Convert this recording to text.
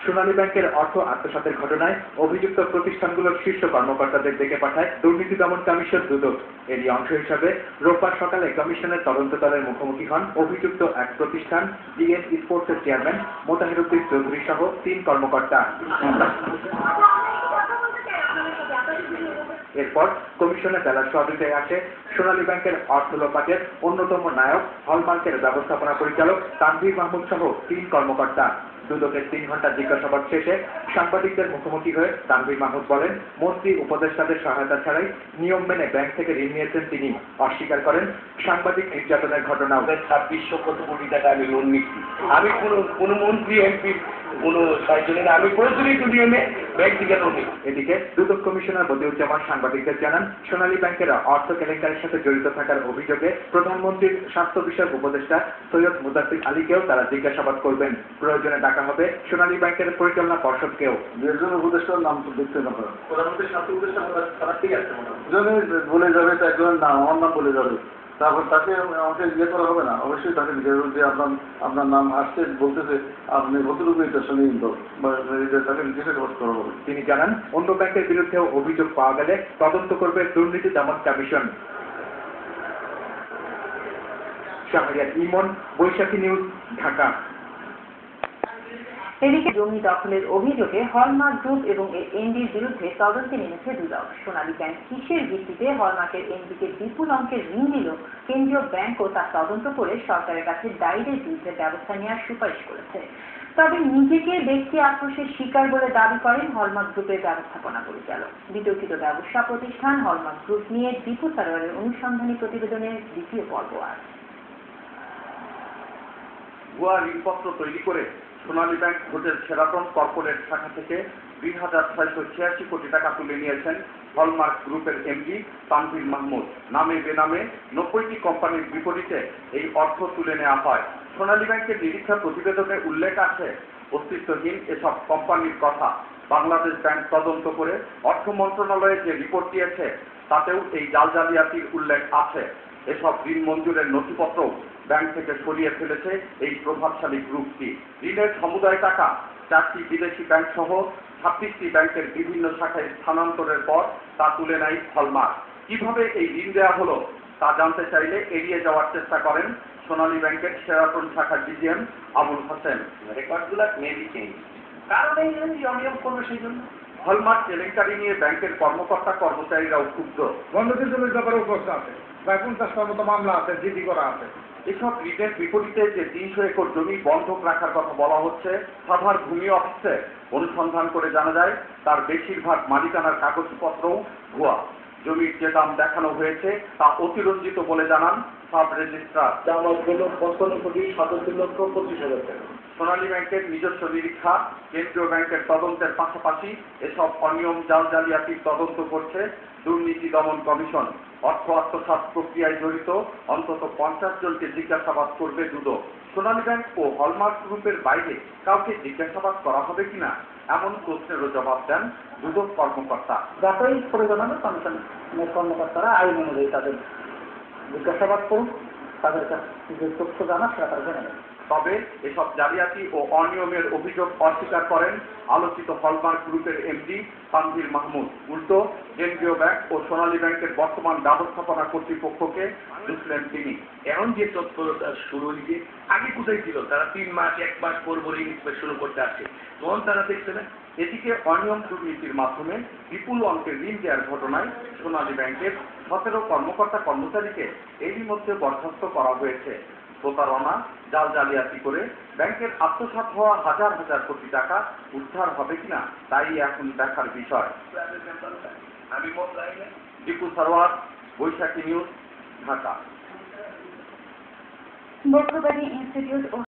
সোনালী ব্যাংকের অর্থ আত্মসাতের ঘটনায় অভিযুক্ত প্রতিষ্ঠানগুলোর শীর্ষ কর্মকর্তাদের ডেকে পাঠায় দুর্নীতি দমন কমিশন দুদক। এরই অংশ হিসাবে রোববার সকালে কমিশনের তদন্ত দলের মুখোমুখি হন অভিযুক্ত এক প্রতিষ্ঠান ডিএন স্পোর্টসের চেয়ারম্যান মোতাহের উদ্দিন চৌধুরী সহ 3 কর্মকর্তা। এরপর কমিশনের বেলা 2টায় আসে সোনালী ব্যাংকের অর্থ লোপাটের অন্যতম নায়ক হলমার্কের ব্যবস্থাপনা পরিচালক তানভীর মাহমুদ সহ 3 কর্মকর্তা। দুদকের 3 ঘন্টা জিজ্ঞাসাবাদ শেষে সাংবাদিকদের মুখোমুখি হয়ে তানভীর মাহমুদ বলেন, মন্ত্রী উপদেষ্টাদের সহায়তা ছাড়াই নিয়ম মেনে ব্যাংক থেকে ঋণ নিয়েছেন তিনি। অস্বীকার করেন সাংবাদিক নির্যাতনের ঘটনা। 2600 কত কোটি টাকা আমি লোন নিচ্ছি। আমি কোনো মন্ত্রী এমপি কোনো সাহায্য আমি প্রচলিত নিয়মে ব্যাংক থেকে লোন নিই। এদিকে দুদক কমিশনার বদিউজ্জামান সাংবাদিকদের জানান, সোনালী ব্যাংকের অর্থ কেলেঙ্কারির সাথে জড়িত থাকার অভিযোগে প্রধানমন্ত্রীর স্বাস্থ্য বিষয়ক উপদেষ্টা সৈয়দ মুদাসির আলীকেও তারা জিজ্ঞাসাবাদ করবেন। প্রয়োজনে ডাকা হবে সোনালী ব্যাংকের পরিচালনা পর্ষদকেও। দুজন উপদেষ্টার নাম তো দেখতে না পারে। প্রধানমন্ত্রীর স্বাস্থ্য উপদেষ্টা তারা ঠিক আছে, বলে যাবে তো একজনের নাম, আমার নাম বলে যাবে, তারপর তাকে আমাকে করা হবে না। অবশ্যই তাকে যে আপনার নাম আসছে বলতেছে, আপনি কতটুকু এটা শুনে তাকে জিজ্ঞাসাবাদ করা হবে। তিনি জানান, অন্য ব্যাংকের বিরুদ্ধেও অভিযোগ পাওয়া গেলে তদন্ত করবে দুর্নীতি দমন কমিশন। শাহরিয়ার ইমন, বৈশাখী নিউজ, ঢাকা। এদিকে জমি দখলের অভিযোগে হলমার্ক গ্রুপ এবং এর এমডির বিরুদ্ধে তদন্তে নেমেছে দুদক। সোনালী ব্যাংক কিসের ভিত্তিতে হলমার্কের এমডিকে বিপুল অঙ্কের ঋণ দিল, কেন্দ্রীয় ব্যাংকও তা তদন্ত করে সরকারের কাছে দায়ীদের বিরুদ্ধে ব্যবস্থা নেওয়ার সুপারিশ করেছে। তবে নিজেকে ব্যক্তি আক্রোশের শিকার বলে দাবি করেন হলমার্ক গ্রুপের ব্যবস্থাপনা পরিচালক। বিতর্কিত ব্যবসা প্রতিষ্ঠান হলমার্ক গ্রুপ নিয়ে দীপু সারোয়ারের অনুসন্ধানী প্রতিবেদনের দ্বিতীয় পর্ব আজ। ভুয়া ঋণপত্র তৈরি করে সোনালী ব্যাংক হোটেল শেরাটন কর্পোরেট শাখা থেকে 2,686 কোটি টাকা তুলে নিয়েছেন হলমার্ক গ্রুপের এমডি তানভীর মাহমুদ। নামে বেনামে 90টি কোম্পানির বিপরীতে এই অর্থ তুলে নেওয়া হয়। সোনালী ব্যাংকের নিরীক্ষা প্রতিবেদনে উল্লেখ আছে অস্তিত্বহীন এসব কোম্পানির কথা। বাংলাদেশ ব্যাংক তদন্ত করে অর্থ মন্ত্রণালয়ে যে রিপোর্ট দিয়েছে তাতেও এই জালজালিয়াতির উল্লেখ আছে। এসব ঋণ মঞ্জুরের নথিপত্র ব্যাংক থেকে সরিয়ে ফেলেছে এই প্রভাবশালী গ্রুপটি। ঋণের সমুদায় টাকা 4টি বিদেশি ব্যাংক সহ 26টি ব্যাংকের বিভিন্ন শাখায় স্থানান্তরের পর তা তুলে নেয় হলমার্ক। কিভাবে এই ঋণ দেওয়া হলো তা জানতে চাইলে এড়িয়ে যাওয়ার চেষ্টা করেন সোনালী ব্যাংকের শেরাটন শাখার ডিজিএম আবুল হোসেন। রেকর্ডগুলো মেবি চেঞ্জ, কারণ এই অনিয়ম করবে সেই জন্য। হলমার্ক কেলেঙ্কারি নিয়ে ব্যাংকের কর্মকর্তা কর্মচারীরাও ক্ষুব্ধ। বন্ধকের জমির ব্যাপারেও প্রশ্ন আছে, প্রায় 50টার মতো মামলা আছে, জিডি করা আছে। এসব ঋণের বিপরীতে যে 300 একর জমি বন্ধক রাখার কথা বলা হচ্ছে সাভার ভূমি অফিসে অনুসন্ধান করে জানা যায় তার বেশিরভাগ মালিকানার কাগজপত্রও ভুয়া। জমির যে দাম দেখানো হয়েছে তা অতিরঞ্জিত বলে জানান সাব রেজিস্ট্রার। দাম হলো 55,27,25,000 টাকা। সোনালী ব্যাংকের নিজস্ব নিরীক্ষা, কেন্দ্রীয় ব্যাংকের তদন্তের পাশাপাশি এসব অনিয়ম জালজালিয়াতির তদন্ত করছে দুর্নীতি দমন কমিশন। অর্থ আত্মসাৎ প্রক্রিয়ায় জড়িত অন্তত 50 জনকে জিজ্ঞাসাবাদ করবে দুদক। সোনালী ব্যাংক ও হলমার্ক গ্রুপের বাইরে কাউকে জিজ্ঞাসাবাদ করা হবে কিনা এমন প্রশ্নেরও জবাব দেন দুদক কর্মকর্তা। যাতেই প্রয়োজন হবে কমিশনের কর্মকর্তারা আইন অনুযায়ী তাদের জিজ্ঞাসাবাদ করুন, তাদের কাছে যে তথ্য জানা সেটা তারা জেনে নেবে। তবে এসব জালিয়াতি ও অনিয়মের অভিযোগ অস্বীকার করেন আলোচিত হলমার্ক গ্রুপের এমডি তানভীর মাহমুদ। উল্টো কেন্দ্রীয় ব্যাংক ও সোনালী ব্যাংকের বর্তমান ব্যবস্থাপনা কর্তৃপক্ষকে দুষলেন তিনি। এখন যে তৎপরতা শুরু হয়েছে, আগে কোথায় ছিল? তারা 3 মাস 1 মাস পর বোরিং ইন্সপেকশন করতে আসে, তখন তারা দেখছে না। এদিকে অনিয়ম দুর্নীতির মাধ্যমে বিপুল অঙ্কের ঋণ দেওয়ার ঘটনায় সোনালী ব্যাংকের 17 কর্মকর্তা কর্মচারীকে এরই মধ্যে বরখাস্ত করা হয়েছে। প্রতারণা, জালজালিয়াতি করে ব্যাংকের আত্মসাৎ হওয়া হাজার হাজার কোটি টাকা উদ্ধার হবে কিনা তাই এখন দেখার বিষয়। দীপু সারোয়ার, বৈশাখী নিউজ, ঢাকা। বক্রবাদী ইনস্টিটিউট